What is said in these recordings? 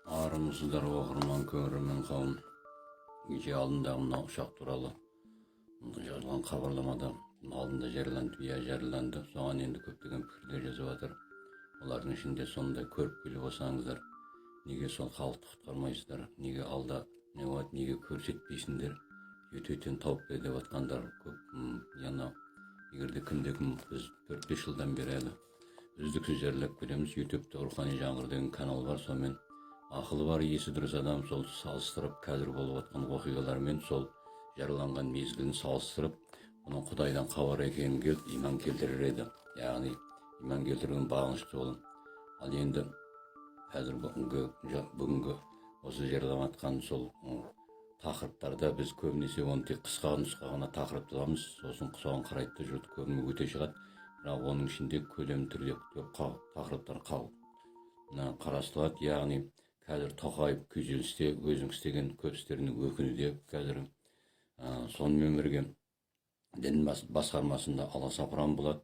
Армысыздар оқырман көрермен қауым. Кеше алдында мына ұшақ туралы жазылған хабарламада алдында жарияланды, жарияланды. Соған енді көптеген пікірлер жазып жатыр. Олардың ішінде сондай көріп келіп olsаңыздар, неге сол халықты құтқармайсыздар, неге алда не болады, неге көрсетпейсіңдер, өтетін тауып бер деп жатқандар көп. Яна егерде кім біз 4-5 жылдан бері әлі үздіксіз жариялап келеміз. ютубта рухани жаңғыр деген канал бар, сонымен ақылы бар, есі дұрыс адам сол салыстырып, қазір болып жатқан оқиғалармен сол жарияланған мезгілін салыстырып, бұның Құдайдан хабар екенін келіп иман келтірер еді. Яғни иман келтірген бағынышты болын. Ал енді қазір бүгінгі осы жариялап жатқан сол тақырыптарда біз көбінесе оны тек қысқа нұсқа ғана тақырып аламыз. Сосын соған қарайды да жұрт көбіне өте шығады. Бірақ оның ішінде көлем түрде көп тақырыптар қарастырылады. Яғни қазір Тоқаев күйзелісте, өзінің істеген көп істерінің өкінуде. Қазір сонымен бірге дін басқармасында аласапыран болады.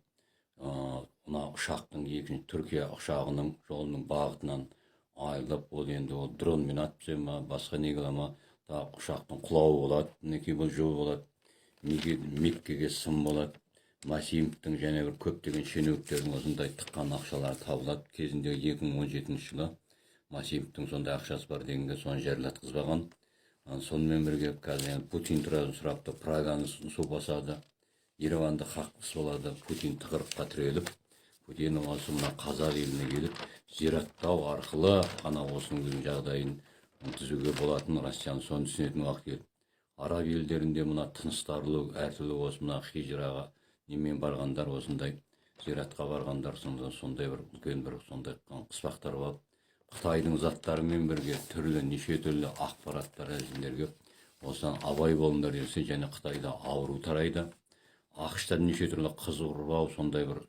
Мына ұшақтың екінші Түркия ұшағының жолының бағытынан айырылып, ол енді ол дронмен атып түсе ма, басқа не қыла ма, ұшақтың құлауы болады, мінекей бұл жол болады, Меккеге сын болады. Масимовтың және бір көптеген шенеуніктердің осындай тыққан ақшалары табылады. Кезінде 2017 жылы Масимовтың сондай ақшасы бар дегенге соны жариялатқызбаған. Сонымен бірге қазір Путин туралы сұрапты, Праганы су басады, Ереванды қақтығыс болады. Путин тығырыққа тіреліп, Путин осы мына қазақ еліне келіп, зираттау арқылы ана осының жағдайын түзуге болатын. Россияны соны түсінетін уақыт келді. Араб елдерінде мына тыныстарылу әртүрлі осы мына хижраға немен барғандар, осындай зиратқа барғандар, сондай бір үлкен бір сондай қыспақтар болып, Қытайдың заттарымен бірге түрлі неше түрлі ақпараттар әзілдерге осыдан абай болыңдар десе, және Қытайда ауру тарайды. ақш-та неше түрлі қыз ұрлау, сондай бір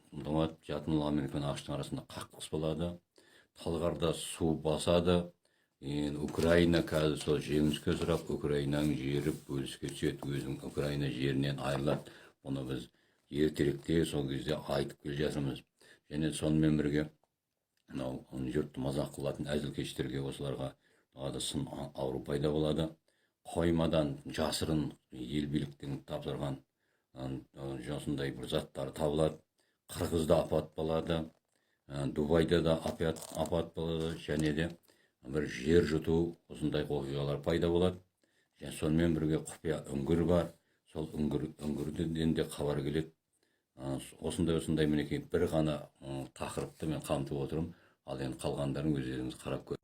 жатын Америка мен ақш-тың арасында қақтығыс болады. Талғарда су басады. Украина қазір сол жеңіліске сұрап, Украинаның жері бөліске түседі, өзінің Украина жерінен айырылады. Оны біз ертеректе сол кезде айтып келе жатырмыз. Және сонымен бірге мынау жұртты мазақ қылатын әзілкештерге осыларға сын ауру пайда болады. Қоймадан жасырын ел биліктің тапсырған осындай бір заттар табылады. Қырғызда апат болады, Дубайда да апат болады, және де бір жер жұту осындай оқиғалар пайда болады. Және сонымен бірге құпия үңгір бар. Сол үңгірден де хабар келеді. Осындай мінекей бір ғана тақырыпты мен қамтып отырмын. Ал енді қалғандарын өздеріңіз қарап көріңіздер.